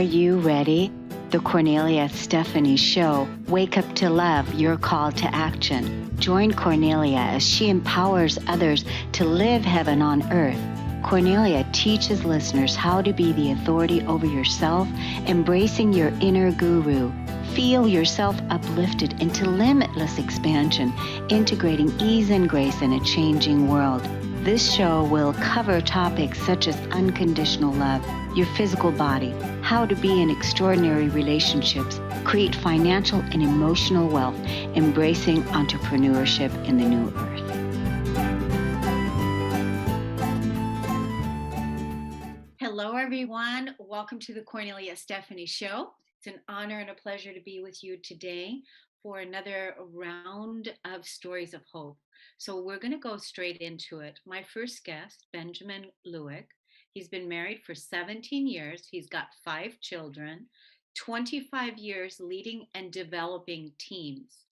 you ready? The Kornelia Stephanie Show. Wake up to love, your call to action. Join Kornelia as she empowers others to live heaven on earth. Kornelia teaches listeners how to be the authority over yourself, embracing your inner guru. Feel yourself uplifted into limitless expansion, integrating ease and grace in a changing world. This show will cover topics such as unconditional love, your physical body, how to be in extraordinary relationships, create financial and emotional wealth, embracing entrepreneurship in the new earth. Hello, everyone. Welcome to the Kornelia Stephanie Show. It's an honor and a pleasure to be with you today for another round of stories of hope. So we're going to go straight into it. My first guest, Benjamin Lueck, he's been married for 17 years. He's got 5 children, 25 years leading and developing teams,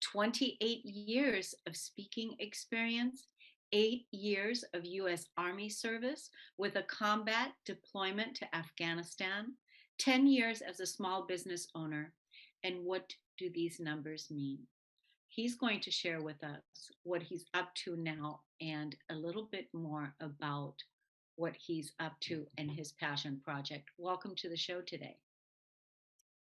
28 years of speaking experience, 8 years of U.S. Army service with a combat deployment to Afghanistan, 10 years as a small business owner. And what do these numbers mean? He's going to share with us what he's up to now and a little bit more about what he's up to and his passion project. Welcome to the show today.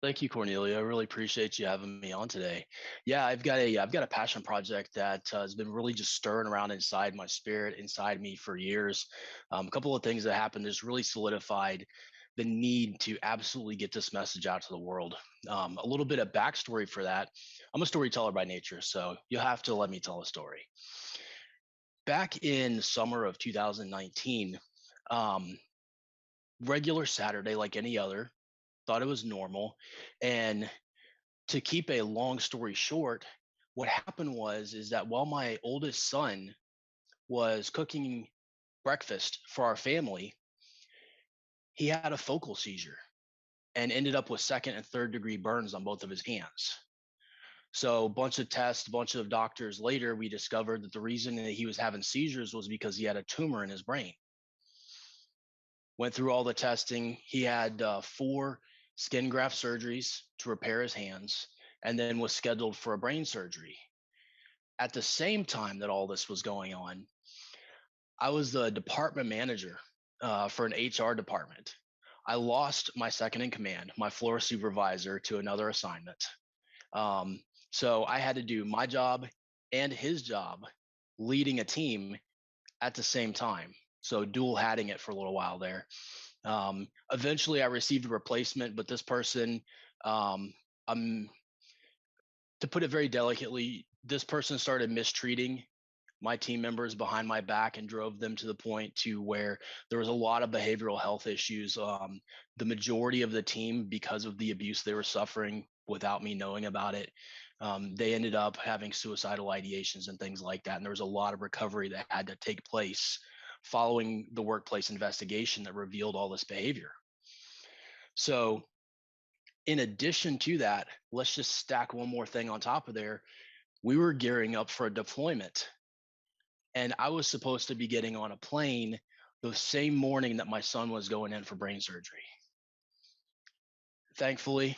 Thank you, Cornelia. I really appreciate you having me on today. Yeah, I've got a passion project that has been really just stirring around inside my spirit, inside me for years. A couple of things that happened has really solidified the need to absolutely get this message out to the world. A little bit of backstory for that. I'm a storyteller by nature, so you'll have to let me tell a story. Back in summer of 2019, regular Saturday like any other, thought it was normal. And to keep a long story short, what happened is that while my oldest son was cooking breakfast for our family, he had a focal seizure and ended up with second and third degree burns on both of his hands. So a bunch of tests, a bunch of doctors later, we discovered that the reason that he was having seizures was because he had a tumor in his brain. Went through all the testing. He had 4 skin graft surgeries to repair his hands, and then was scheduled for a brain surgery. At the same time that all this was going on, I was the department manager for an HR department. I lost my second in command, my floor supervisor, to another assignment. So I had to do my job and his job leading a team at the same time. So dual hatting it for a little while there. Eventually, I received a replacement, but this person, I'm to put it very delicately, this person started mistreating my team members behind my back and drove them to the point to where there was a lot of behavioral health issues. The majority of the team, because of the abuse they were suffering without me knowing about it, they ended up having suicidal ideations and things like that. And there was a lot of recovery that had to take place following the workplace investigation that revealed all this behavior. So in addition to that, let's just stack one more thing on top of there. We were gearing up for a deployment, and I was supposed to be getting on a plane the same morning that my son was going in for brain surgery. Thankfully,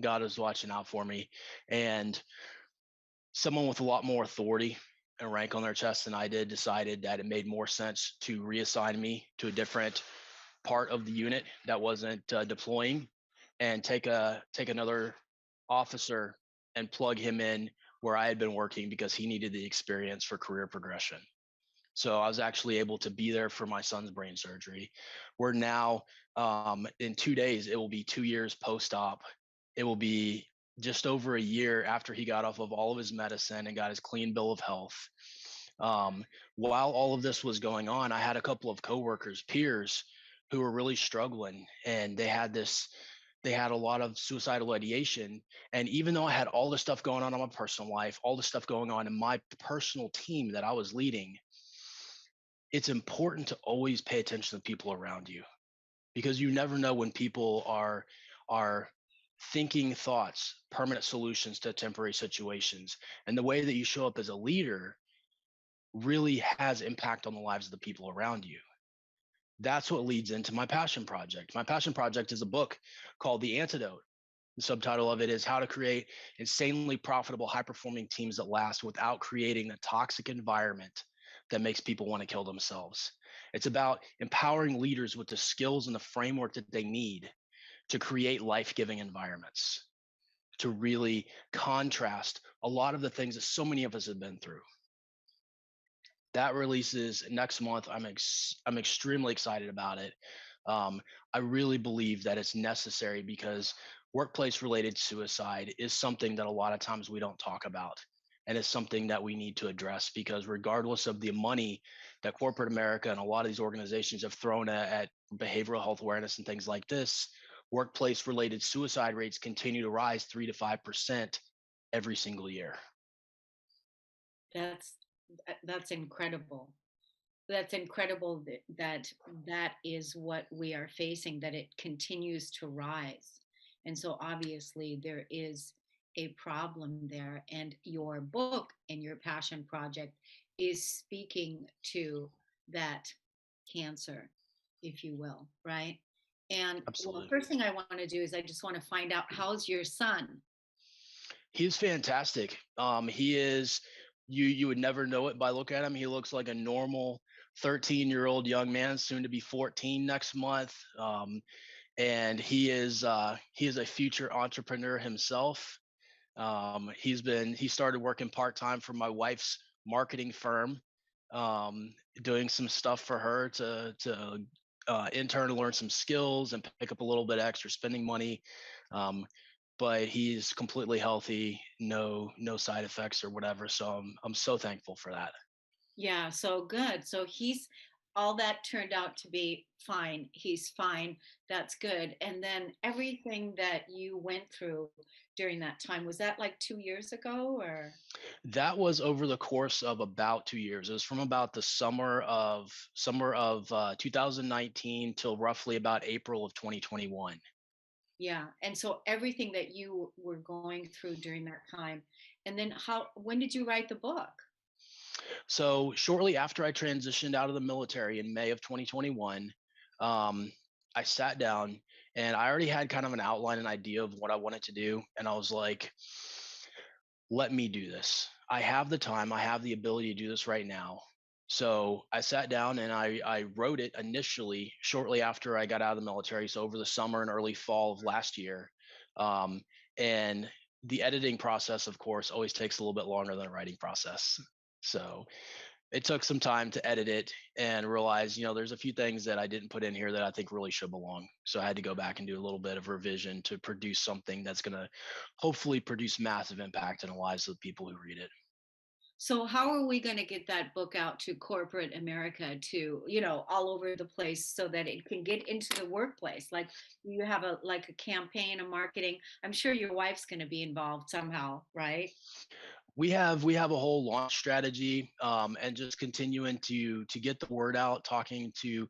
God is watching out for me, and someone with a lot more authority and rank on their chest than I did decided that it made more sense to reassign me to a different part of the unit that wasn't deploying, and take another officer and plug him in where I had been working because he needed the experience for career progression. So I was actually able to be there for my son's brain surgery. We're now in 2 days, it will be 2 years post-op. It will be just over a year after he got off of all of his medicine and got his clean bill of health. While all of this was going on, I had a couple of coworkers, peers, who were really struggling, and they had a lot of suicidal ideation. And even though I had all this stuff going on in my personal life, all this stuff going on in my personal team that I was leading, it's important to always pay attention to people around you, because you never know when people are thinking thoughts, permanent solutions to temporary situations. And the way that you show up as a leader really has impact on the lives of the people around you. That's what leads into my passion project. My passion project is a book called The Antidote. The subtitle of it is How to Create Insanely Profitable, High Performing Teams That Last Without Creating a Toxic Environment that Makes People Want to Kill Themselves. It's about empowering leaders with the skills and the framework that they need to create life giving environments, to really contrast a lot of the things that so many of us have been through. That releases next month. I'm extremely excited about it. Um, I really believe that it's necessary because workplace related suicide is something that a lot of times we don't talk about. And it's something that we need to address because regardless of the money that corporate America and a lot of these organizations have thrown at behavioral health awareness and things like this, workplace related suicide rates continue to rise 3 to 5% every single year. That's that's incredible. That's incredible that is what we are facing, that it continues to rise. And so obviously there is a problem there. And your book and your passion project is speaking to that cancer, if you will, right? And well, Absolutely. first thing I want to do is I just want to find out, how's your son? He's fantastic. He is you would never know it by looking at him. He looks like a normal 13-year-old young man, soon to be 14 next month. And he is a future entrepreneur himself. He started working part-time for my wife's marketing firm, doing some stuff for her to intern to learn some skills and pick up a little bit of extra spending money. Um, but he's completely healthy, no side effects or whatever. So I'm so thankful for that. Yeah, so good. So he's all that turned out to be fine. He's fine. That's good. And then everything that you went through during that time, was that like 2 years ago or? That was over the course of about 2 years. It was from about the summer of 2019 till roughly about April of 2021. Yeah. And so everything that you were going through during that time. And then when did you write the book? So shortly after I transitioned out of the military in May of 2021, um, I sat down and I already had kind of an outline and idea of what I wanted to do. And I was like, let me do this. I have the time, I have the ability to do this right now. So I sat down and I wrote it initially shortly after I got out of the military. So over the summer and early fall of last year. Um, and the editing process, of course, always takes a little bit longer than the writing process. So it took some time to edit it and realize, there's a few things that I didn't put in here that I think really should belong. So I had to go back and do a little bit of revision to produce something that's going to hopefully produce massive impact in the lives of the people who read it. So how are we going to get that book out to corporate America, to, all over the place, so that it can get into the workplace? Like, you have a campaign, a marketing. I'm sure your wife's going to be involved somehow, right? We have a whole launch strategy, and just continuing to get the word out, talking to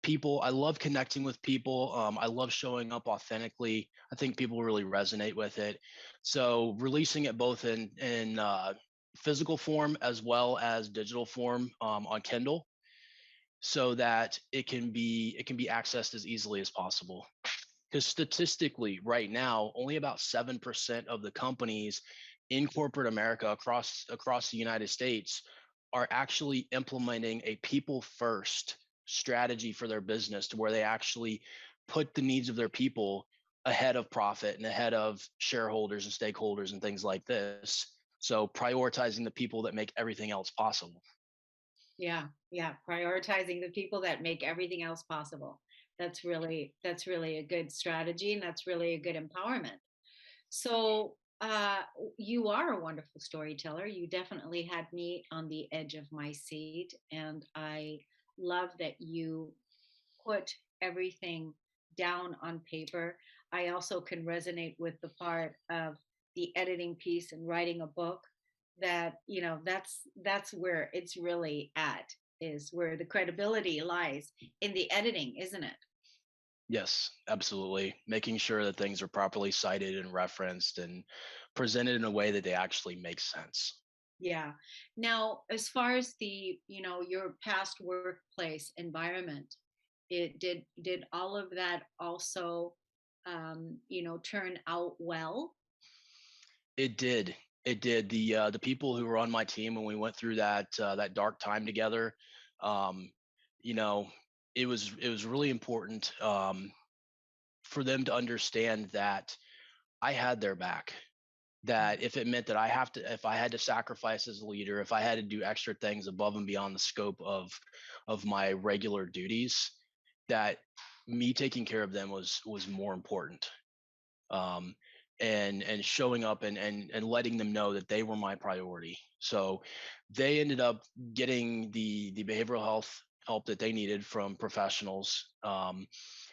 people. I love connecting with people. I love showing up authentically. I think people really resonate with it. So releasing it both in physical form as well as digital form, on Kindle, so that it can be accessed as easily as possible. Because statistically, right now, only about 7% of the companies in corporate America across the United States are actually implementing a people first strategy for their business, to where they actually put the needs of their people ahead of profit and ahead of shareholders and stakeholders and things like this. So prioritizing the people that make everything else possible. Yeah, yeah, prioritizing the people that make everything else possible. That's really a good strategy, and that's really a good empowerment. So, you are a wonderful storyteller. You definitely had me on the edge of my seat, and I love that you put everything down on paper. I also can resonate with the part of the editing piece and writing a book, that, that's where it's really at, is where the credibility lies, in the editing, isn't it? Yes, absolutely. Making sure that things are properly cited and referenced and presented in a way that they actually make sense. Yeah. Now, as far as the, your past workplace environment, It did all of that also, turn out well? It did. It did. The people who were on my team when we went through that dark time together, um, you know, it was really important for them to understand that I had their back. That if it meant that if I had to sacrifice as a leader, if I had to do extra things above and beyond the scope of my regular duties, that me taking care of them was more important. um, and showing up and letting them know that they were my priority. So they ended up getting the behavioral health help that they needed from professionals,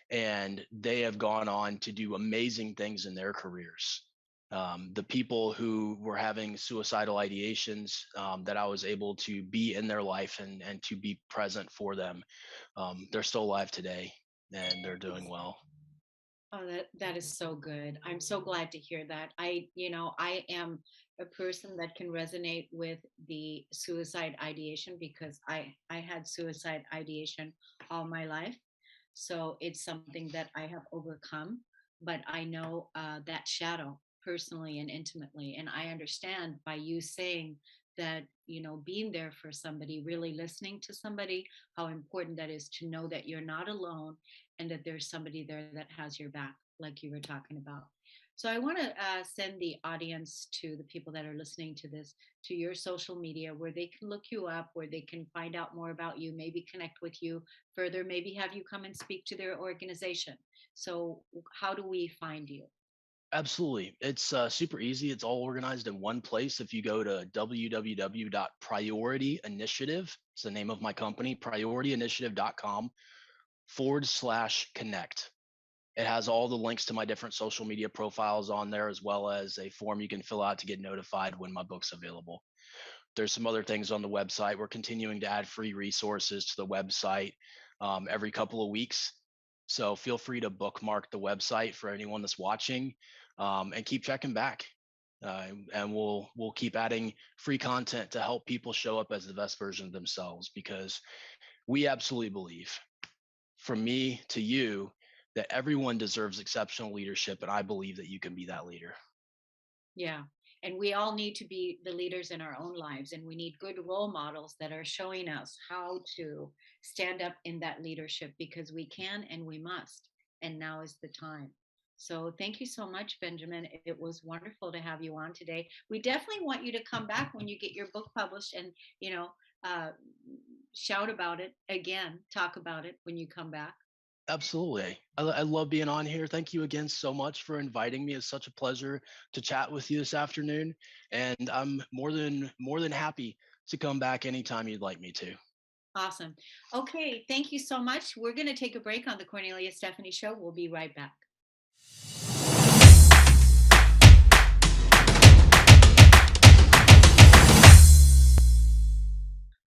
and they have gone on to do amazing things in their careers. The people who were having suicidal ideations, that I was able to be in their life and to be present for them, they're still alive today and they're doing well. Oh, that is so good. I'm so glad to hear that. I am a person that can resonate with the suicide ideation because I had suicide ideation all my life. So it's something that I have overcome, but I know that shadow personally and intimately. And I understand by you saying that, being there for somebody, really listening to somebody, how important that is to know that you're not alone and that there's somebody there that has your back, like you were talking about. So I want to send the audience, to the people that are listening to this, to your social media where they can look you up, where they can find out more about you, maybe connect with you further, maybe have you come and speak to their organization. So how do we find you? Absolutely. It's super easy. It's all organized in one place. If you go to www.priorityinitiative, it's the name of my company, priorityinitiative.com/connect. It has all the links to my different social media profiles on there, as well as a form you can fill out to get notified when my book's available. There's some other things on the website. We're continuing to add free resources to the website every couple of weeks. So feel free to bookmark the website for anyone that's watching, and keep checking back. And we'll keep adding free content to help people show up as the best version of themselves, because we absolutely believe, from me to you, that everyone deserves exceptional leadership, and I believe that you can be that leader. Yeah. And we all need to be the leaders in our own lives. And we need good role models that are showing us how to stand up in that leadership because we can and we must. And now is the time. So thank you so much, Benjamin. It was wonderful to have you on today. We definitely want you to come back when you get your book published and, you know, uh, shout about it again, talk about it when you come back. Absolutely. I love being on here. Thank you again so much for inviting me. It's such a pleasure to chat with you this afternoon, and I'm more than happy to come back anytime you'd like me to. Awesome. Okay. Thank you so much. We're going to take a break on the Cornelia Stephanie Show. We'll be right back.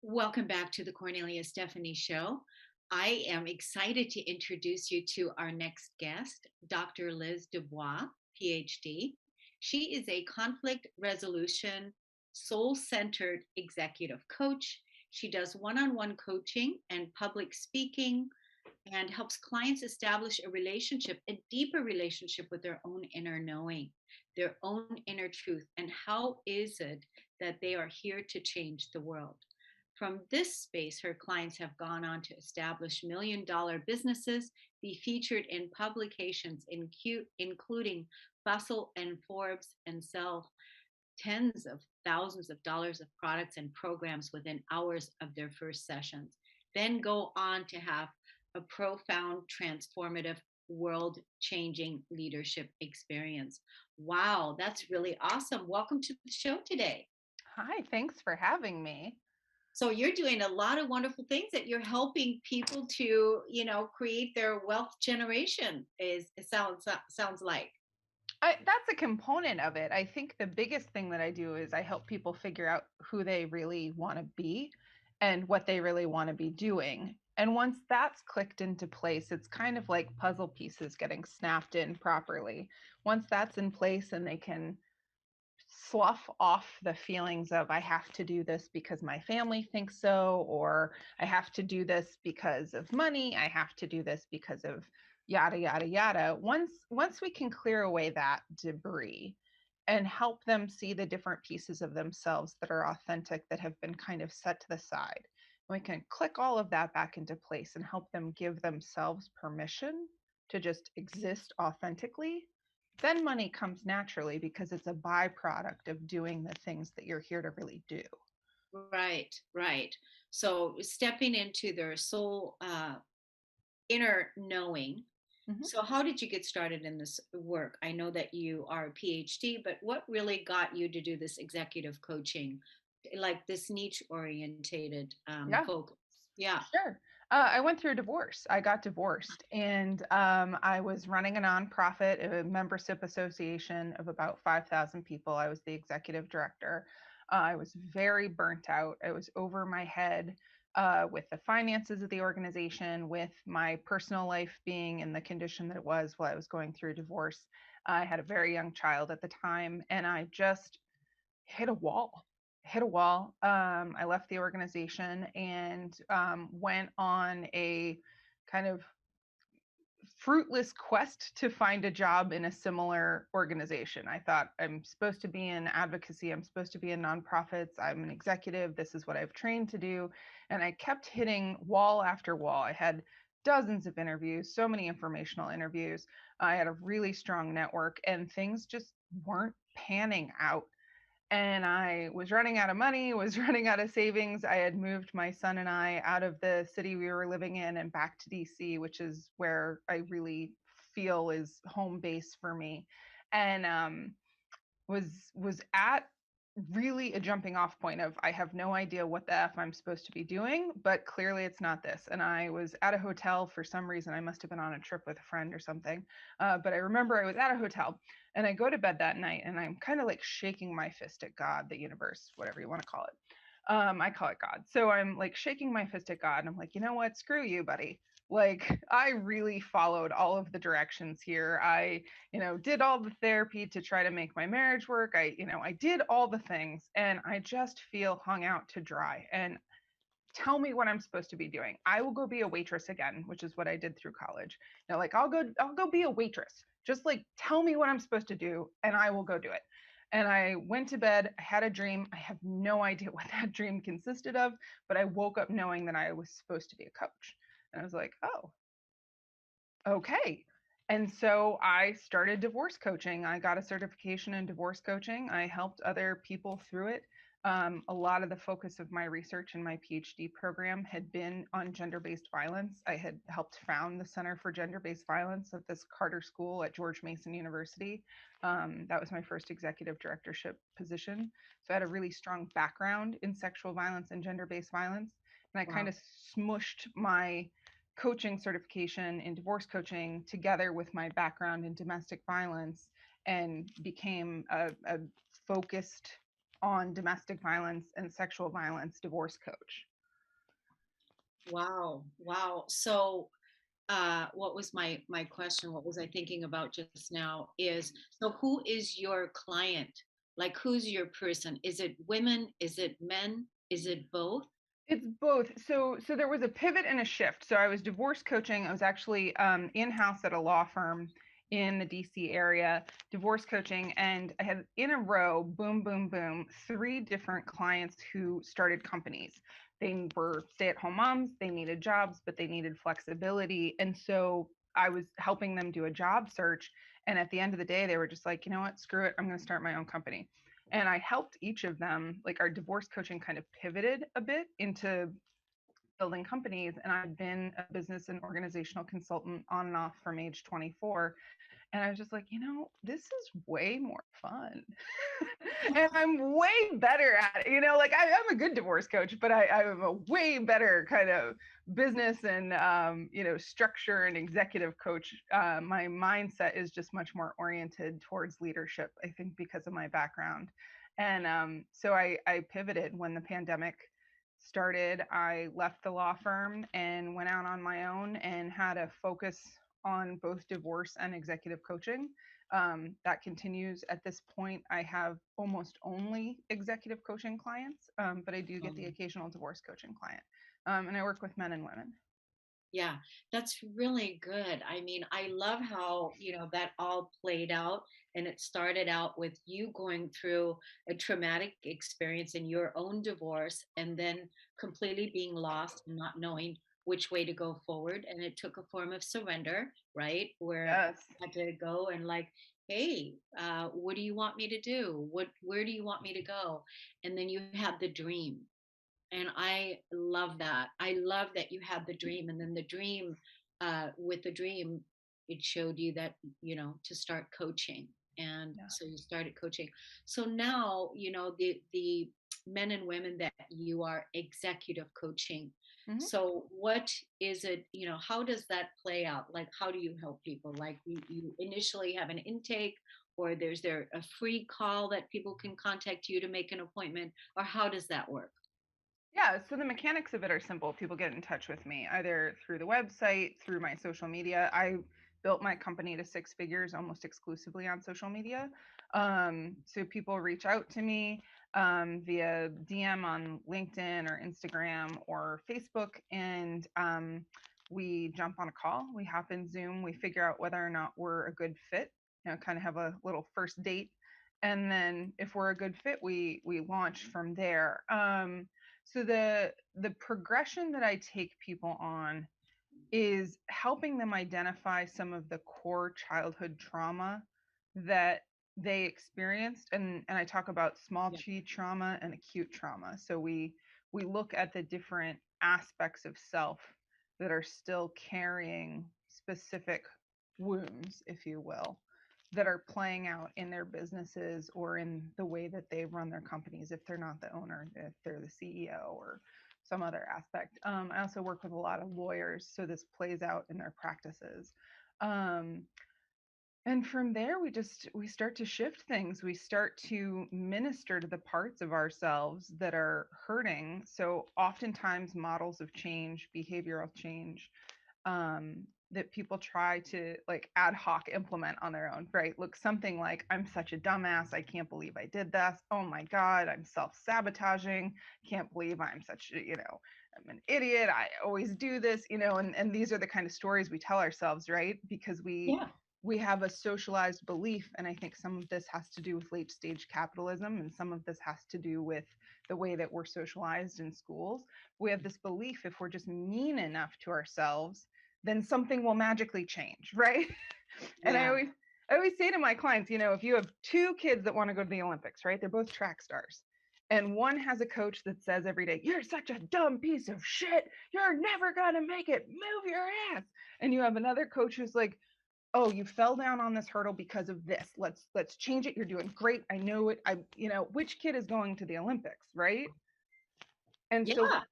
Welcome back to the Cornelia Stephanie Show. I am excited to introduce you to our next guest, Dr. Liz DuBois, PhD. She is a conflict resolution, soul centered executive coach. She does one on one coaching and public speaking and helps clients establish a relationship, a deeper relationship with their own inner knowing, their own inner truth, and how is it that they are here to change the world. From this space, her clients have gone on to establish $1 million businesses, be featured in publications including Bustle and Forbes, and sell tens of thousands of dollars of products and programs within hours of their first sessions. Then go on to have a profound, transformative, world changing leadership experience. Wow, that's really awesome. Welcome to the show today. Hi, thanks for having me. So you're doing a lot of wonderful things that you're helping people to, create their wealth generation. Is it sounds like. That's a component of it. I think the biggest thing that I do is I help people figure out who they really want to be and what they really want to be doing. And once that's clicked into place, it's kind of like puzzle pieces getting snapped in properly. Once that's in place and they can slough off the feelings of I have to do this because my family thinks so, or I have to do this because of money, I have to do this because of yada yada yada. Once we can clear away that debris and help them see the different pieces of themselves that are authentic, that have been kind of set to the side, we can click all of that back into place and help them give themselves permission to just exist authentically. Then money comes naturally because it's a byproduct of doing the things that you're here to really do. Right, right. So stepping into their soul, inner knowing. Mhm. So how did you get started in this work? I know that you are a PhD, but what really got you to do this executive coaching, like this niche orientated Yeah. focus? Yeah. Sure. I went through a divorce. I got divorced, and I was running a nonprofit, a membership association of about 5,000 people. I was the executive director. I was very burnt out. I was over my head with the finances of the organization, with my personal life being in the condition that it was while I was going through a divorce. I had a very young child at the time, and I just hit a wall. Hit a wall. I left the organization and went on a kind of fruitless quest to find a job in a similar organization. I thought I'm supposed to be in advocacy, I'm supposed to be in nonprofits, I'm an executive, this is what I've trained to do. And I kept hitting wall after wall. I had dozens of interviews, so many informational interviews. I had a really strong network, and things just weren't panning out, and I was running out of money, was running out of savings. I had moved my son and I out of the city we were living in and back to DC, which is where I really feel is home base for me. And was at really a jumping off point of I have no idea what the F I'm supposed to be doing, but clearly it's not this. And I was at a hotel for some reason. I must have been on a trip with a friend or something. But I remember I was at a hotel and I go to bed that night and I'm kind of like shaking my fist at God, the universe, whatever you want to call it. I call it God. So I'm like shaking my fist at God and I'm like, you know what? Screw you, buddy. Like, I really followed all of the directions here. I did all the therapy to try to make my marriage work. I did all the things and I just feel hung out to dry. And tell me what I'm supposed to be doing. I will go be a waitress again, which is what I did through college. Like I'll go be a waitress. Just like tell me what I'm supposed to do and I will go do it. And I went to bed. I had a dream. I have no idea what that dream consisted of, but I woke up knowing that I was supposed to be a coach. And I was like, oh, okay. And so I started divorce coaching. I got a certification in divorce coaching. I helped other people through it. A lot of the focus of my research in my PhD program had been on gender-based violence. I had helped found the Center for Gender-Based Violence at this Carter School at George Mason University. That was my first executive directorship position. So I had a really strong background in sexual violence and gender-based violence. And I kind Wow. of smushed my coaching certification in divorce coaching together with my background in domestic violence and became a focused on domestic violence and sexual violence divorce coach. Wow. Wow. So what was my question? What was I thinking about just now? Is so who is your client? Like who's your person? Is it women? Is it men? Is it both? It's both. So there was a pivot and a shift. So I was divorce coaching. I was actually in-house at a law firm in the DC area, divorce coaching, and I had in a row, boom, boom, boom, three different clients who started companies. They were stay-at-home moms, they needed jobs, but they needed flexibility. And so I was helping them do a job search. And at the end of the day, they were just like, you know what, screw it, I'm going to start my own company. And I helped each of them, like our divorce coaching kind of pivoted a bit into building companies. And I've been a business and organizational consultant on and off from age 24. And I was just like, this is way more fun. And I'm way better at it. Like I'm a good divorce coach, but I'm a way better kind of business and, structure and executive coach. My mindset is just much more oriented towards leadership, I think, because of my background. And so I pivoted when the pandemic started. I left the law firm and went out on my own and had a focus on both divorce and executive coaching. That continues at this point. I have almost only executive coaching clients, but I do get the occasional divorce coaching client. And I work with men and women. Yeah, that's really good. I mean, I love how, that all played out, and it started out with you going through a traumatic experience in your own divorce and then completely being lost and not knowing which way to go forward. And it took a form of surrender, right? Where Yes. I had to go and like, hey, what do you want me to do? Where do you want me to go? And then you had the dream, and I love that. I love that you had the dream, and then the dream, with the dream, it showed you that, to start coaching. And Yeah. so you started coaching. So now, the men and women that you are executive coaching. Mm-hmm. So what is it, how does that play out? Like, how do you help people? Like you initially have an intake, or there's there a free call that people can contact you to make an appointment, or how does that work? Yeah, so the mechanics of it are simple. People get in touch with me either through the website, through my social media. I built my company to 6 figures almost exclusively on social media. So people reach out to me via DM on LinkedIn or Instagram or Facebook, and we jump on a call. We hop in Zoom. We figure out whether or not we're a good fit. Kind of have a little first date, and then if we're a good fit, we launch from there. So the progression that I take people on is helping them identify some of the core childhood trauma that they experienced, and I talk about small Yeah. T trauma and acute trauma. So we look at the different aspects of self that are still carrying specific wounds, if you will, that are playing out in their businesses or in the way that they run their companies if they're not the owner, if they're the CEO or some other aspect. I also work with a lot of lawyers, so this plays out in their practices. Um, and from there, we start to shift things. We start to minister to the parts of ourselves that are hurting. So oftentimes, models of change, behavioral change, that people try to like ad hoc implement on their own, right? Look, something like, I'm such a dumbass. I can't believe I did this. Oh my God, I'm self-sabotaging. Can't believe I'm such, I'm an idiot. I always do this, and these are the kind of stories we tell ourselves, right? Because Yeah. we have a socialized belief, and I think some of this has to do with late stage capitalism, and some of this has to do with the way that we're socialized in schools. We have this belief if we're just mean enough to ourselves, then something will magically change, right? And Yeah. I always say to my clients, if you have two kids that want to go to the Olympics, right? They're both track stars. And one has a coach that says every day, "You're such a dumb piece of shit. You're never going to make it. Move your ass." And you have another coach who's like, "Oh, you fell down on this hurdle because of this. Let's change it. You're doing great. I know it. Which kid is going to the Olympics, right?" And so Yeah.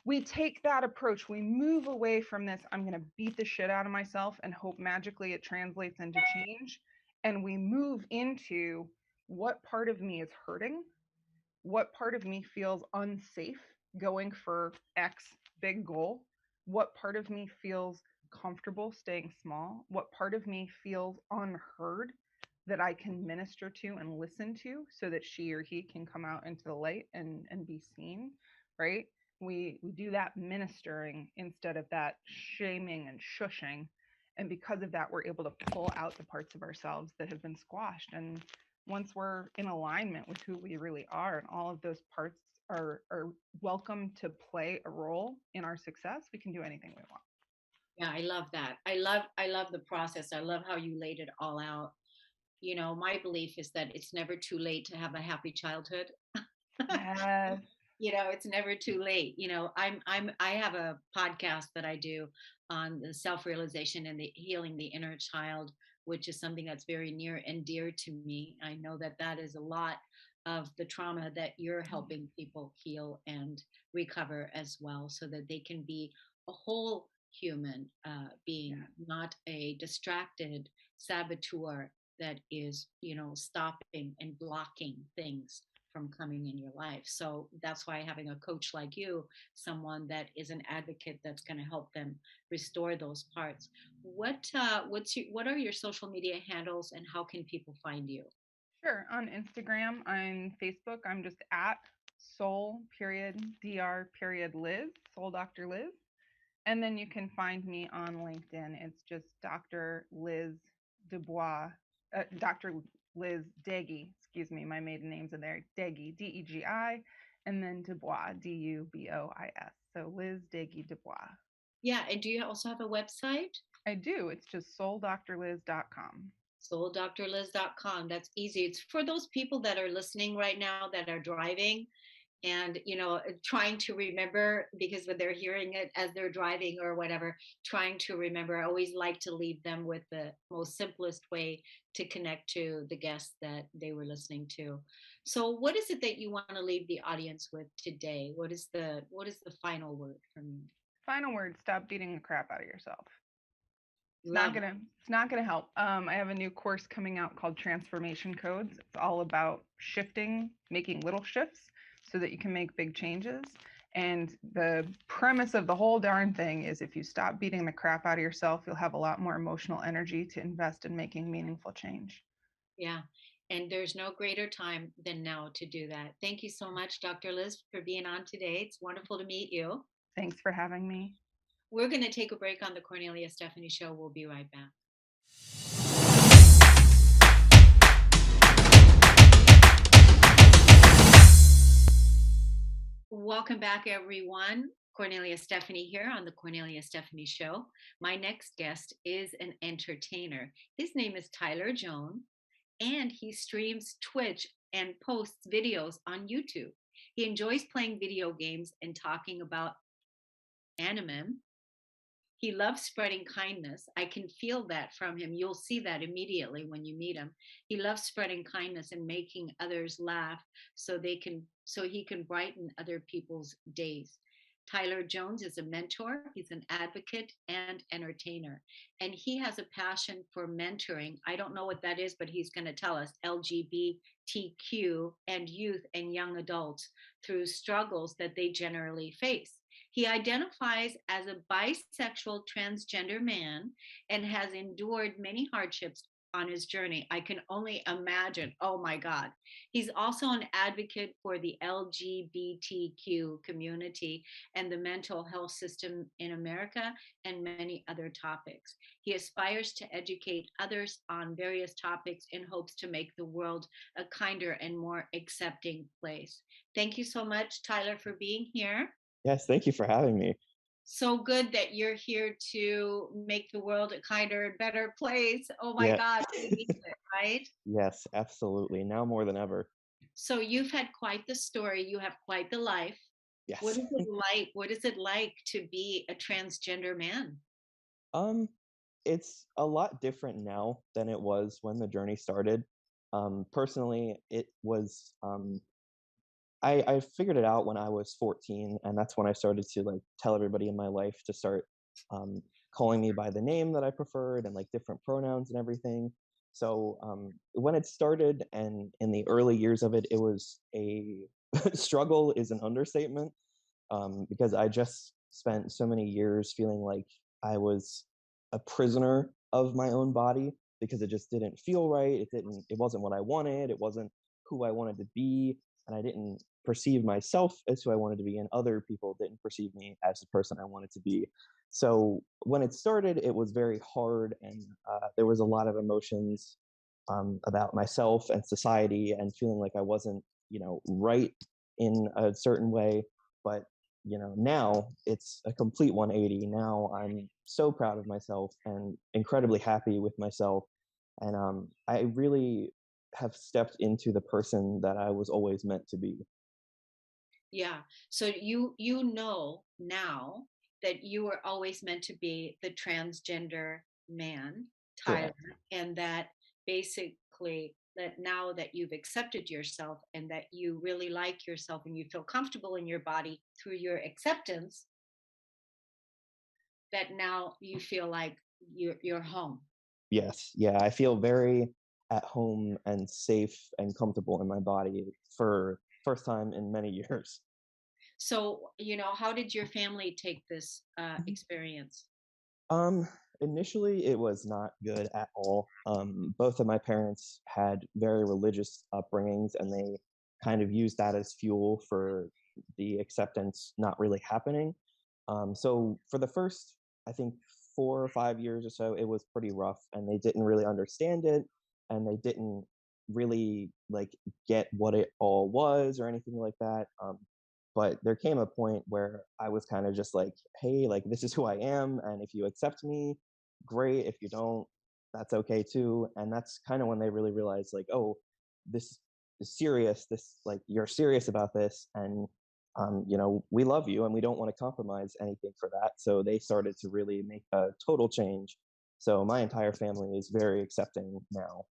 we take that approach. We move away from this, I'm going to beat the shit out of myself and hope magically it translates into change. And we move into, what part of me is hurting? What part of me feels unsafe going for X big goal? What part of me feels comfortable staying small? What part of me feels unheard that I can minister to and listen to so that she or he can come out into the light and be seen, right? We do that ministering instead of that shaming and shushing. And because of that, we're able to pull out the parts of ourselves that have been squashed. And once we're in alignment with who we really are, and all of those parts are welcome to play a role in our success, we can do anything we want. Yeah, I love that. I love the process. I love how you laid it all out. My belief is that it's never too late to have a happy childhood. Yes. It's never too late. I have a podcast that I do on the self-realization and the healing the inner child, which is something that's very near and dear to me. I know that that is a lot of the trauma that you're helping people heal and recover as well, so that they can be a whole human being, not a distracted saboteur that is, stopping and blocking things from coming in your life. So that's why having a coach like you, someone that is an advocate that's going to help them restore those parts. What are your social media handles and how can people find you? Sure. On Instagram, on Facebook, I'm just at soul period dr period Liz, Soul Dr. Liz. And then you can find me on LinkedIn. It's just Dr. Liz DuBois, Dr. Liz Degi, excuse me, my maiden name's in there, Degi, Degi, and then DuBois, Dubois. So Liz Degi DuBois. Yeah, and do you also have a website? I do. It's just souldrliz.com. Souldrliz.com. That's easy. It's for those people that are listening right now that are driving and trying to remember, because when they're hearing it as they're driving or whatever, trying to remember. I always like to leave them with the most simplest way to connect to the guests that they were listening to. So what is it that you want to leave the audience with today? What is the final word from you? Final word, stop beating the crap out of yourself. Love. It's not gonna help. I have a new course coming out called Transformation Codes. It's all about shifting, making little shifts so that you can make big changes. And the premise of the whole darn thing is if you stop beating the crap out of yourself, you'll have a lot more emotional energy to invest in making meaningful change. Yeah. And there's no greater time than now to do that. Thank you so much, Dr. Liz, for being on today. It's wonderful to meet you. Thanks for having me. We're going to take a break on the Kornelia Stephanie Show. We'll be right back. Welcome back, everyone. Kornelia Stephanie here on the Kornelia Stephanie Show. My next guest is an entertainer. His name is Tyler Jones, and he streams Twitch and posts videos on YouTube. He enjoys playing video games and talking about anime. He loves spreading kindness. I can feel that from him. You'll see that immediately when you meet him. He loves spreading kindness and making others laugh so he can brighten other people's days. Tyler Jones is a mentor, he's an advocate and entertainer, and he has a passion for mentoring. I don't know what that is, but he's going to tell us LGBTQ and youth and young adults through struggles that they generally face. He identifies as a bisexual transgender man and has endured many hardships on his journey. I can only imagine. Oh my God. He's also an advocate for the LGBTQ community and the mental health system in America and many other topics. He aspires to educate others on various topics in hopes to make the world a kinder and more accepting place. Thank you so much, Tyler, for being here. Yes, thank you for having me. So good that you're here to make the world a kinder and better place. Oh my Yeah. God, we need it, right? Yes, absolutely. Now more than ever. So you've had quite the story. You have quite the life. What Yes. is it like? What is it like to be a transgender man? Um, it's a lot different now than it was when the journey started. Personally, it was I figured it out when I was 14, and that's when I started to like tell everybody in my life to start um, calling me by the name that I preferred and like different pronouns and everything. So when it started and in the early years of it, it was a struggle is an understatement because I just spent so many years feeling like I was a prisoner of my own body because it just didn't feel right. It wasn't what I wanted. It wasn't who I wanted to be. And I didn't perceive myself as who I wanted to be, and other people didn't perceive me as the person I wanted to be. So when it started, it was very hard, and there was a lot of emotions about myself and society, and feeling like I wasn't, right in a certain way. But now it's a complete 180. Now I'm so proud of myself and incredibly happy with myself, and I really have stepped into the person that I was always meant to be. Yeah. So you know now that you were always meant to be the transgender man, Tyler, Correct. and that basically that now that you've accepted yourself and that you really like yourself and you feel comfortable in your body through your acceptance, that now you feel like you're home. Yes. Yeah. I feel very at home and safe and comfortable in my body for first time in many years. So, how did your family take this experience? Um, Initially, it was not good at all. Both of my parents had very religious upbringings, and they kind of used that as fuel for the acceptance not really happening. So for the first, I think, 4 or 5 years or so, it was pretty rough, and they didn't really understand it, and they didn't really like get what it all was or anything like that. But there came a point where I was kind of just like, hey, like this is who I am, and if you accept me, great. If you don't, that's okay too. And that's kind of when they really realized, like, oh, this is serious. This, like, you're serious about this, and we love you, and we don't want to compromise anything for that. So they started to really make a total change. So my entire family is very accepting now.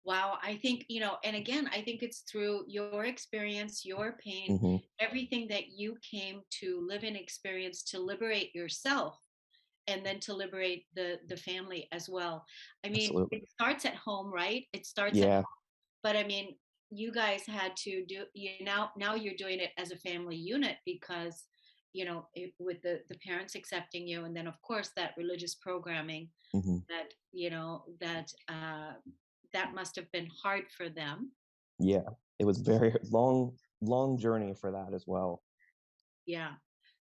Wow, I think, and again, I think it's through your experience, your pain, Hmm. everything that you came to live and experience to liberate yourself and then to liberate the family as well. I mean, Absolutely. it starts at home, right? It starts at Yeah. home. But I mean, you guys had to do now you're doing it as a family unit because with the parents accepting you, and then of course that religious programming Hmm. that that must have been hard for them. Yeah. It was very long journey for that as well. Yeah.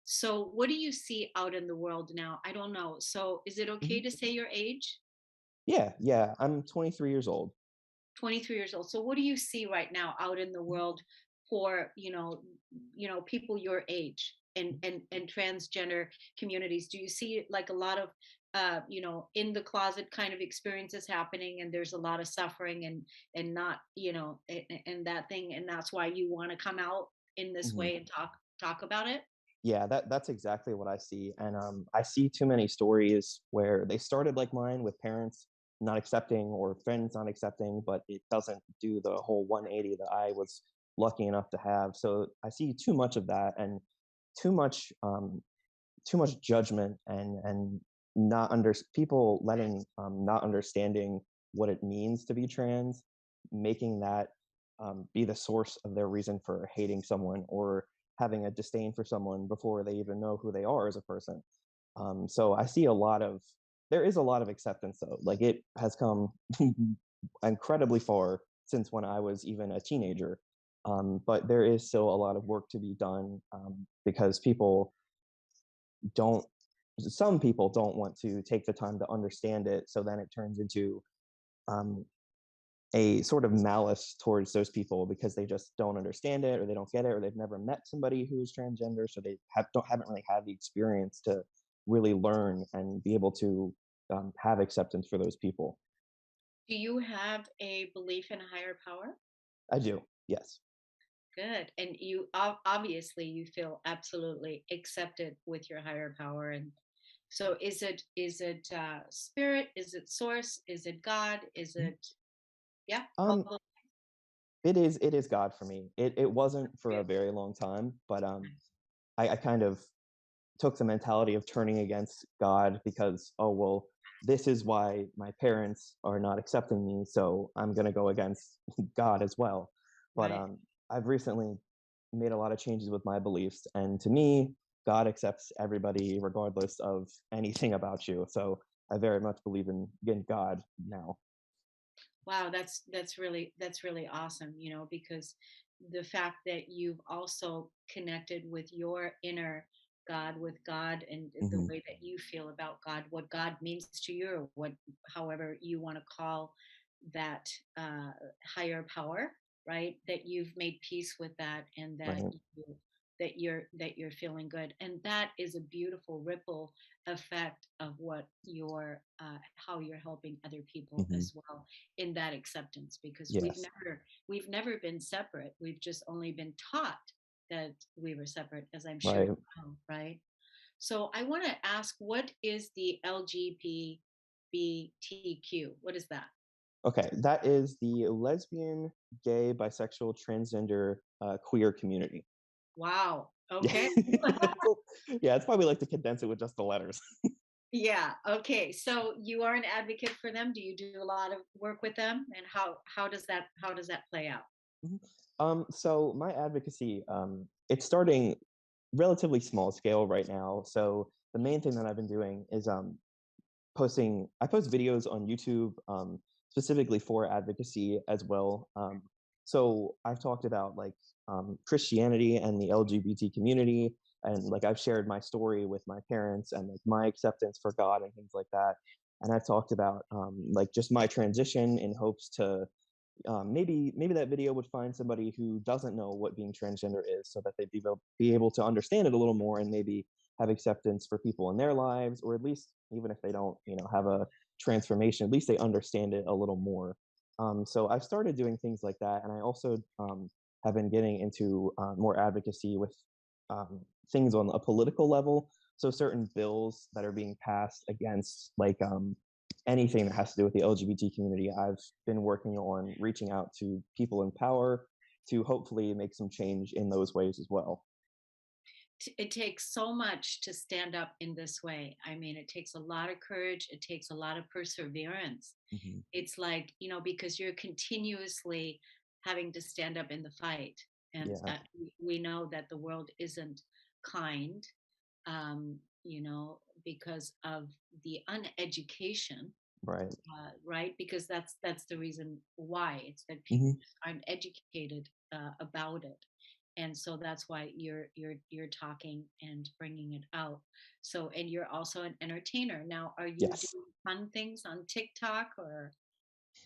So what do you see out in the world now? I don't know. So is it okay Mhm. to say your age? Yeah, yeah. I'm 23 years old. 23 years old. So what do you see right now out in the Mhm. world for, people your age and transgender communities? Do you see like a lot of in the closet kind of experiences happening, and there's a lot of suffering and not, and that thing, and that's why you want to come out in this Mhm. way and talk about it? Yeah, that's exactly what I see. And I see too many stories where they started like mine with parents not accepting or friends not accepting, but it doesn't do the whole 180 that I was lucky enough to have. So I see too much of that, and too much too much judgment, and not under people letting not understanding what it means to be trans, making that be the source of their reason for hating someone or having a disdain for someone before they even know who they are as a person. So I see there is a lot of acceptance though. Like it has come incredibly far since when I was even a teenager. But there is still a lot of work to be done, because don't some people don't want to take the time to understand it. So then it turns into um, a sort of malice towards those people because they just don't understand it, or they don't get it, or they've never met somebody who's transgender, so they haven't really had the experience to really learn and be able to have acceptance for those people. Do you have a belief in a higher power? I do, yes. Good. And you obviously you feel absolutely accepted with your higher power. And so is it spirit? Is it source? Is it God? Is Mhm. it yeah? All Um, those it is God for me. It wasn't for a good. very long time, but I kind of took the mentality of turning against God because, oh, well, this is why my parents are not accepting me, so I'm going to go against God as well. But Right. I've recently made a lot of changes with my beliefs, and to me, God accepts everybody regardless of anything about you. So I very much believe in God now. Wow, that's really awesome, because the fact that you've also connected with your inner God, with God, and the Hmm. way that you feel about God, what God means to you, or what, however you want to call that higher power, right? That you've made peace with that, and that Right. you're feeling good, and that is a beautiful ripple effect of what your how you're helping other people Hmm. as well in that acceptance, because Yes. we've never been separate. We've just only been taught that we were separate, as I'm sure Right. you know, right? So I want to ask, what is the LGBTQ? What is that? Okay, that is the lesbian, gay, bisexual, transgender, queer community. Wow. Yeah, Okay. yeah, it's probably like to condense it with just the letters. Yeah. Okay. So you are an advocate for them. Do you do a lot of work with them, and how does that play out? Mhm. So my advocacy, it's starting relatively small scale right now. So the main thing that I've been doing is posting. I post videos on YouTube, specifically for advocacy as well. So I've talked about like Christianity and the LGBT community, and like I've shared my story with my parents and like my acceptance for God and things like that. And I've talked about like just my transition in hopes to maybe that video would find somebody who doesn't know what being transgender is, so that they'd be able to understand it a little more and maybe have acceptance for people in their lives, or at least even if they don't, have a transformation, at least they understand it a little more. So I've started doing things like that, and I also have been getting into more advocacy with um, things on a political level. So certain bills that are being passed against like anything that has to do with the LGBT community, I've been working on reaching out to people in power to hopefully make some change in those ways as well. It takes so much to stand up in this way. I mean, it takes a lot of courage. It takes a lot of perseverance. Hmm. It's like, because you're continuously having to stand up in the fight. And Yeah, we know that the world isn't kind, because of the uneducation, right. right? Because that's the reason why. It's that people Hmm. just aren't educated about it, and so that's why you're talking and bringing it out. So, and you're also an entertainer. Now, are you Yes. doing fun things on TikTok, or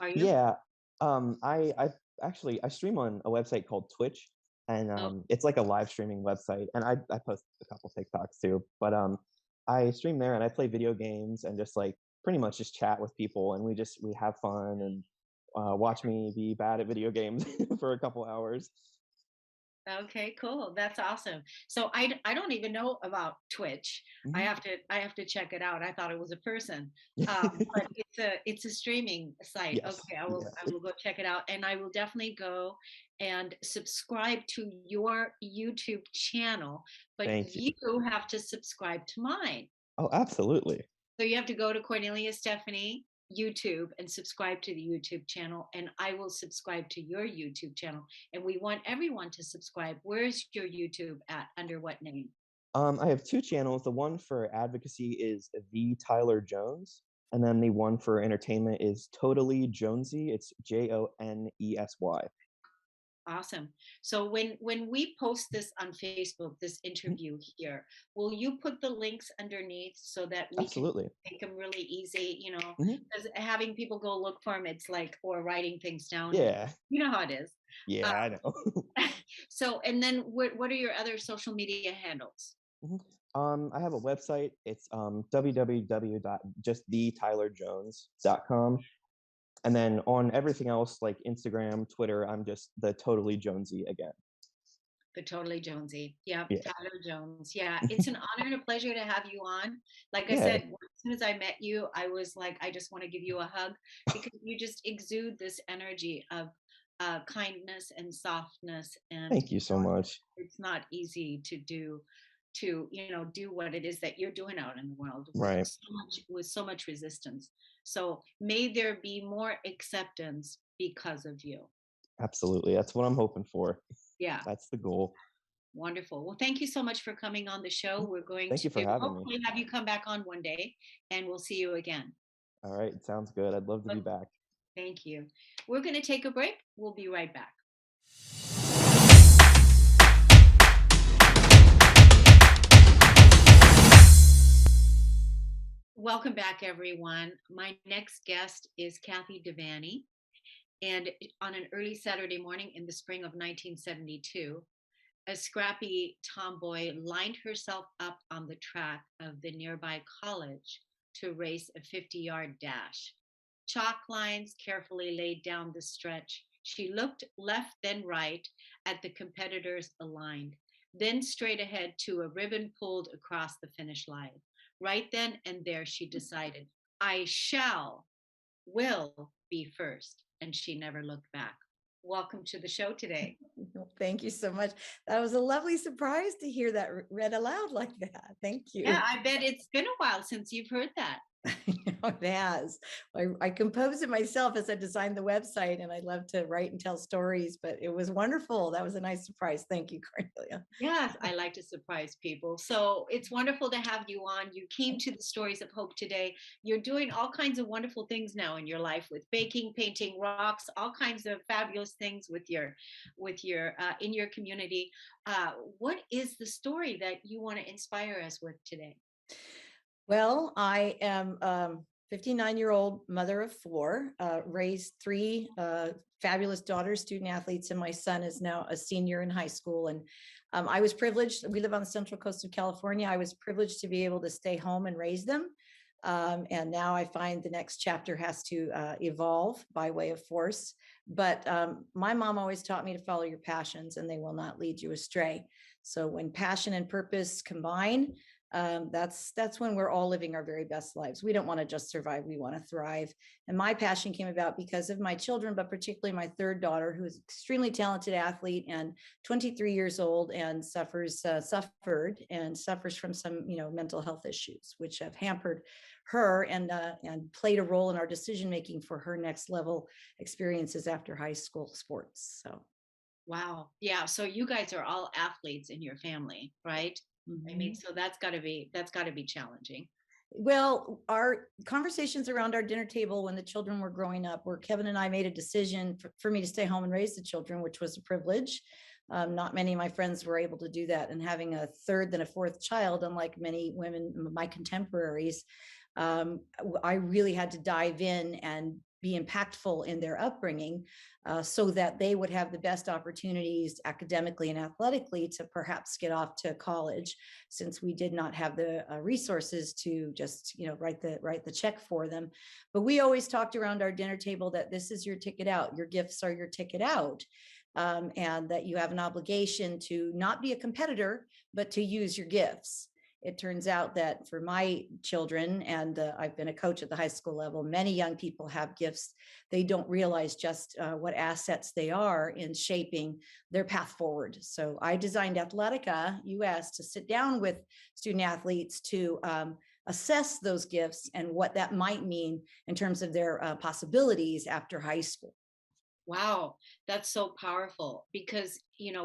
are you? Yeah. I actually I stream on a website called Twitch, and Oh, it's like a live streaming website, and I post a couple TikToks too. But I stream there and I play video games and just like pretty much just chat with people, and we have fun and watch me be bad at video games for a couple hours. okay, cool. That's awesome. So I don't even know about Twitch. Mhm. I have to check it out. I thought it was a person, but it's a streaming site. Yes. Okay, I Yes. will go check it out, and I will definitely go and subscribe to your YouTube channel. But Thank you. you have to subscribe to mine. Oh, absolutely. So you have to go to Cornelia Stephanie YouTube and subscribe to the YouTube channel, and I will subscribe to your YouTube channel. And we want everyone to subscribe. Where's your YouTube at? Under what name? I have two channels. The one for advocacy is the Tyler Jones, and then the one for entertainment is Totally Jonesy. It's Jonesy. Awesome. So when we post this on Facebook, this Mhm. interview here, will you put the links underneath so that we can Absolutely. make them really easy? Hmm. Because having people go look for them, it's like, or writing things down, Yeah. you know how it is. Uh, Yeah, I know. so, and then what are your other social media handles? Mhm. I have a website. It's www.justthettylerjones.com. And then on everything else like Instagram, Twitter, I'm just the Totally Jonesy again. The Totally Jonesy. Yeah, Yeah. Tyler Jones. Yeah, it's an honor and a pleasure to have you on. Like I Yeah. said, as soon as I met you, I was like, I just want to give you a hug because you just exude this energy of kindness and softness. And Thank you so much. it's not easy to do what it is that you're doing out in the world with Right. so much resistance. So may there be more acceptance because of you. Absolutely. That's what I'm hoping for. Yeah. That's the goal. Wonderful. Well, thank you so much for coming on the show. Mhm. We're going Thank you for to having me. hopefully have you come back on one day, and we'll see you again. All right. Sounds good. I'd love to be But back. thank you. We're going to take a break. We'll be right back. Welcome back, everyone. My next guest is Kathy Devaney. And on an early Saturday morning in the spring of 1972, a scrappy tomboy lined herself up on the track of the nearby college to race a 50-yard dash. Chalk lines carefully laid down the stretch. She looked left, then right at the competitors aligned, then straight ahead to a ribbon pulled across the finish line. Right then and there, she decided, will be first. And she never looked back. Welcome to the show today. thank you so much. That was a lovely surprise to hear that read aloud like that. Thank you. Yeah, I bet it's been a while since you've heard that. It has. I composed it myself as I designed the website, and I love to write and tell stories, but it was wonderful. That was a nice surprise. Thank you, Cornelia. Yes, I like to surprise people. So it's wonderful to have you on. You came to the Stories of Hope today. You're doing all kinds of wonderful things now in your life with baking, painting, rocks, all kinds of fabulous things with your in your community. What is the story that you want to inspire us with today? Well, I am 59-year-old mother of four, raised three fabulous daughters, student athletes, and my son is now a senior in high school. And I was privileged. We live on the central coast of California. I was privileged to be able to stay home and raise them. And now I find the next chapter has to evolve by way of force. But my mom always taught me to follow your passions and they will not lead you astray. So when passion and purpose combine, that's when we're all living our very best lives. We don't want to just survive, we want to thrive. And my passion came about because of my children, but particularly my third daughter, who is an extremely talented athlete and 23 years old and suffered and suffers from some mental health issues, which have hampered her and played a role in our decision making for her next level experiences after high school sports. So Wow. Yeah. So you guys are all athletes in your family, right? I mean, so that's got to be challenging. Well, our conversations around our dinner table when the children were growing up, where Kevin and I made a decision for me to stay home and raise the children, which was a privilege. Not many of my friends were able to do that. And having a third and a fourth child, unlike many women, my contemporaries, I really had to dive in and be impactful in their upbringing so that they would have the best opportunities academically and athletically to perhaps get off to college, since we did not have the resources to just write the check for them. But we always talked around our dinner table that this is your ticket out. Your gifts are your ticket out. And that you have an obligation to not be a competitor, but to use your gifts. It turns out that for my children, and I've been a coach at the high school level, many young people have gifts. They don't realize just what assets they are in shaping their path forward. So I designed Athletica US to sit down with student athletes to assess those gifts and what that might mean in terms of their possibilities after high school. Wow, that's so powerful because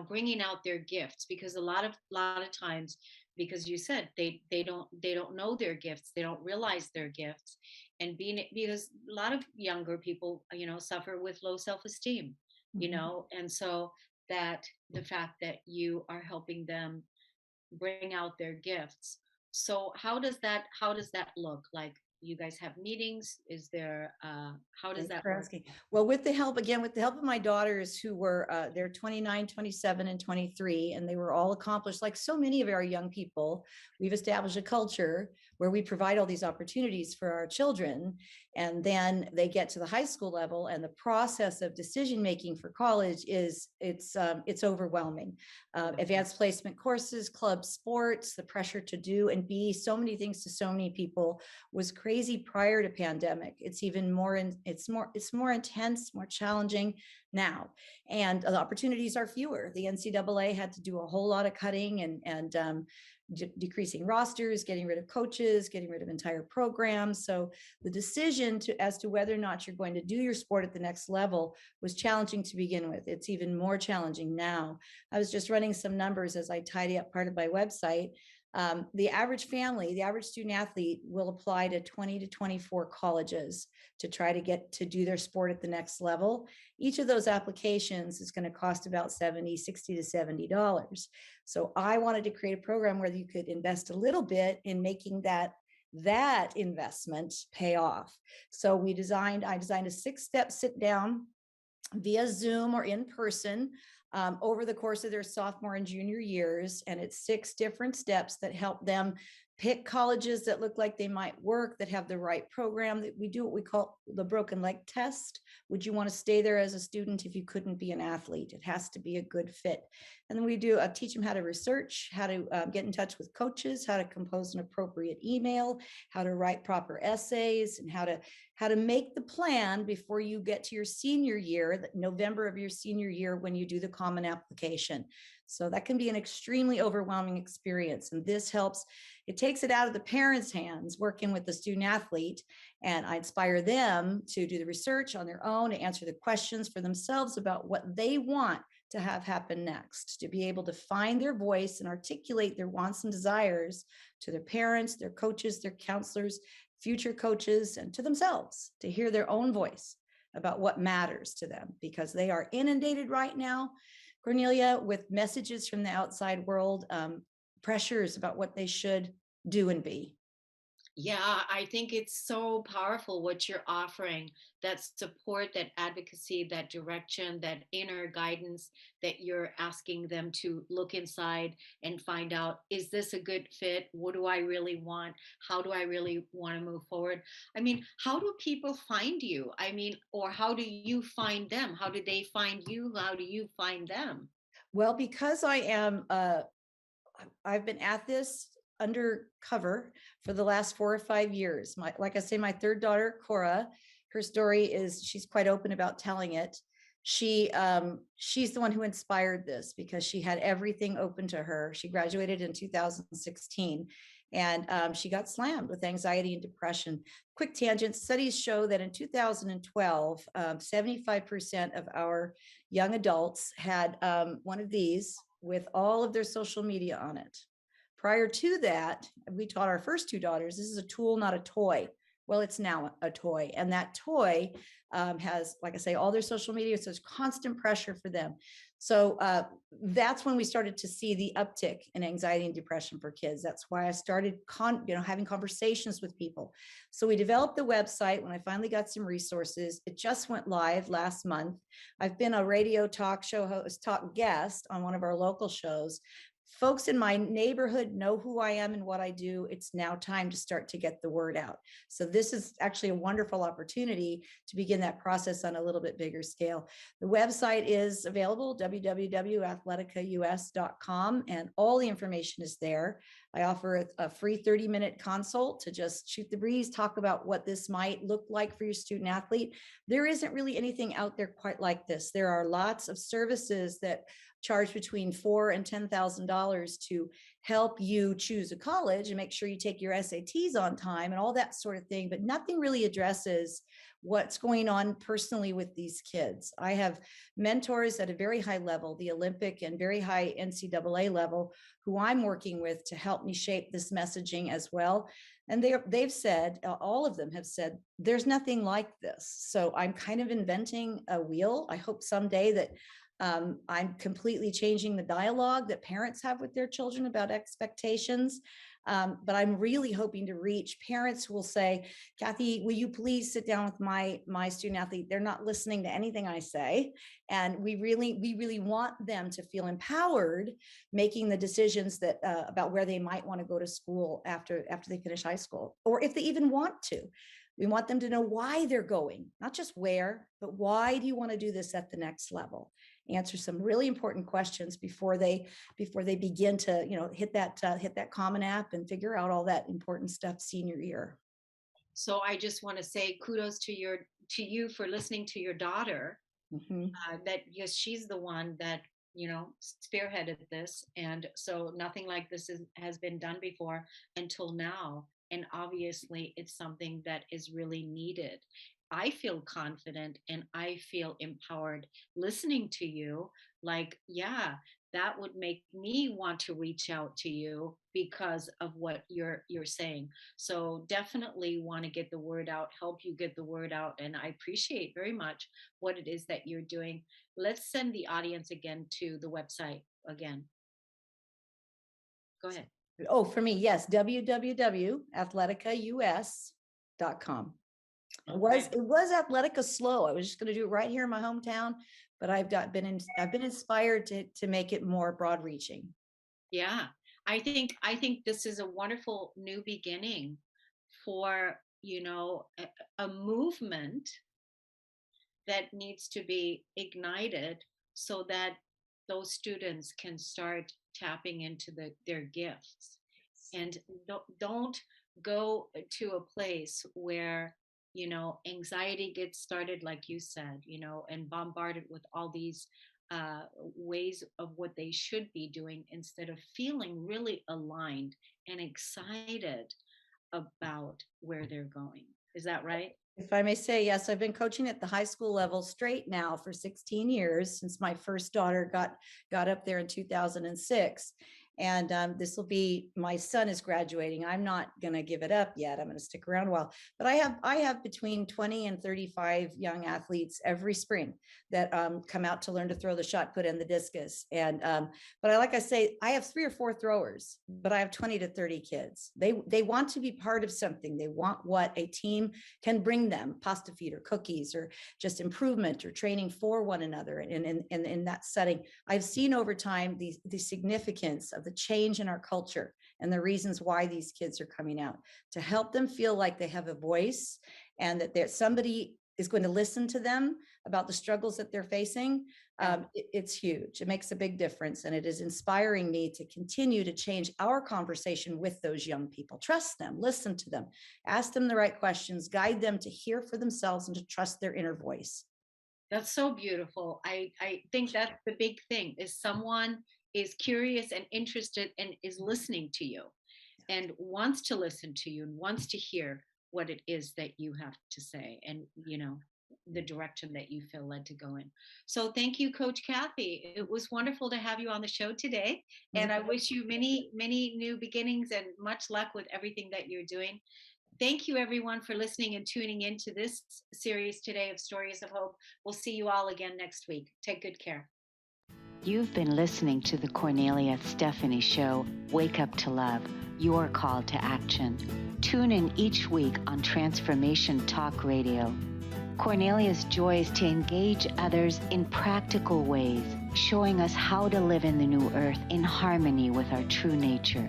bringing out their gifts, because a lot of times, because you said they don't know their gifts, they don't realize their gifts, and because a lot of younger people suffer with low self-esteem, and so that the fact that you are helping them bring out their gifts. So how does that look like? You guys have meetings? Is there how does that work? Well, with the help of my daughters, who were they're 29, 27, and 23, and they were all accomplished like so many of our young people. We've established a culture where we provide all these opportunities for our children, and then they get to the high school level, and the process of decision making for college it's overwhelming. Advanced placement courses, club sports, the pressure to do and be so many things to so many people was crazy prior to pandemic. It's even more it's more intense, more challenging now, and the opportunities are fewer. The NCAA had to do a whole lot of cutting and decreasing rosters, getting rid of coaches, getting rid of entire programs. So the decision as to whether or not you're going to do your sport at the next level was challenging to begin with. It's even more challenging now. I was just running some numbers as I tidy up part of my website. The average family, the average student athlete will apply to 20 to 24 colleges to try to get to do their sport at the next level. Each of those applications is going to cost about $60 to $70. So I wanted to create a program where you could invest a little bit in making that investment pay off. So I designed a 6-step sit down via Zoom or in person over the course of their sophomore and junior years. And it's 6 different steps that help them pick colleges that look like they might work, that have the right program. That we do what we call the broken leg test. Would you want to stay there as a student if you couldn't be an athlete? It has to be a good fit. And then we do teach them how to research, how to get in touch with coaches, how to compose an appropriate email, how to write proper essays, and how how to make the plan before you get to your senior year, November of your senior year, when you do the common application. So that can be an extremely overwhelming experience. And this helps, it takes it out of the parents' hands working with the student athlete. And I inspire them to do the research on their own, to answer the questions for themselves about what they want to have happen next, to be able to find their voice and articulate their wants and desires to their parents, their coaches, their counselors, future coaches, and to themselves, to hear their own voice about what matters to them, because they are inundated right now, Kornelia, with messages from the outside world, pressures about what they should do and be. Yeah, I think it's so powerful what you're offering, that support, that advocacy, that direction, that inner guidance, that you're asking them to look inside and find out, is this a good fit? What do I really want? How do I really want to move forward? I mean, how do people find you? I mean, or how do you find them? How do they find you? How do you find them? Well, because I've been at this undercover for the last 4 or 5 years. Like I say, my third daughter, Cora, her story is, she's quite open about telling it. She's the one who inspired this, because she had everything open to her. She graduated in 2016, and she got slammed with anxiety and depression. Quick tangent: studies show that in 2012, 75% of our young adults had one of these with all of their social media on it. Prior to that, we taught our first two daughters, this is a tool, not a toy. Well, it's now a toy. And that toy has, like I say, all their social media. So there's constant pressure for them. So that's when we started to see the uptick in anxiety and depression for kids. That's why I started having conversations with people. So we developed the website when I finally got some resources. It just went live last month. I've been a radio talk show host, talk guest on one of our local shows. Folks in my neighborhood know who I am and what I do. It's now time to start to get the word out. So this is actually a wonderful opportunity to begin that process on a little bit bigger scale. The website is available, www.athleticaus.com, and all the information is there. I offer a free 30-minute consult to just shoot the breeze, talk about what this might look like for your student athlete. There isn't really anything out there quite like this. There are lots of services that charge between $4,000 and $10,000 to help you choose a college and make sure you take your SATs on time and all that sort of thing. But nothing really addresses what's going on personally with these kids. I have mentors at a very high level, the Olympic and very high NCAA level, who I'm working with to help me shape this messaging as well. And they've said, all of them have said, there's nothing like this. So I'm kind of inventing a wheel. I hope someday that I'm completely changing the dialogue that parents have with their children about expectations. But I'm really hoping to reach parents who will say, Kathy, will you please sit down with my student athlete? They're not listening to anything I say. And we really want them to feel empowered making the decisions that about where they might want to go to school after they finish high school, or if they even want to. We want them to know why they're going, not just where, but why do you want to do this at the next level? Answer some really important questions before they begin to hit that common app and figure out all that important stuff senior year. So I just want to say kudos to you for listening to your daughter. Mm-hmm. That because she's the one that spearheaded this, and so nothing like this has been done before until now, and obviously it's something that is really needed. I feel confident and I feel empowered listening to you. Like, yeah, that would make me want to reach out to you because of what you're saying. So definitely want to get the word out, help you get the word out, and I appreciate very much what it is that you're doing. Let's send the audience again to the website again. Go ahead. Oh, for me, yes, www.athleticaus.com. It was Athletica slow. I was just going to do it right here in my hometown, but I've been inspired to make it more broad reaching. Yeah, I think this is a wonderful new beginning for a movement that needs to be ignited so that those students can start tapping into their gifts, and don't go to a place where anxiety gets started, like you said, and bombarded with all these ways of what they should be doing instead of feeling really aligned and excited about where they're going. Is that right? If I may say, yes, I've been coaching at the high school level straight now for 16 years since my first daughter got up there in 2006. And this will be, my son is graduating. I'm not going to give it up yet. I'm going to stick around a while. But I have between 20 and 35 young athletes every spring that come out to learn to throw the shot put and the discus. And but like I say, I have 3 or 4 throwers, but I have 20 to 30 kids. They want to be part of something. They want what a team can bring them, pasta feed or cookies or just improvement or training for one another. And in that setting, I've seen over time the significance of the change in our culture and the reasons why these kids are coming out, to help them feel like they have a voice and that there's somebody is going to listen to them about the struggles that they're facing. It's huge. It makes a big difference. And it is inspiring me to continue to change our conversation with those young people. Trust them, listen to them, ask them the right questions, guide them to hear for themselves and to trust their inner voice. That's so beautiful. I think that's the big thing, is someone is curious and interested and is listening to you and wants to listen to you and wants to hear what it is that you have to say and, the direction that you feel led to go in. So thank you, Coach Kathy. It was wonderful to have you on the show today. And I wish you many, many new beginnings and much luck with everything that you're doing. Thank you, everyone, for listening and tuning into this series today of Stories of Hope. We'll see you all again next week. Take good care. You've been listening to the Kornelia Stephanie Show, Wake Up to Love, your call to action. Tune in each week on Transformation Talk Radio. Kornelia's joy is to engage others in practical ways, showing us how to live in the new earth in harmony with our true nature.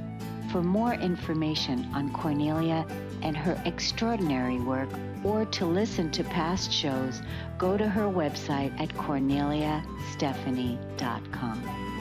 For more information on Kornelia and her extraordinary work, or to listen to past shows, go to her website at korneliastephanie.com.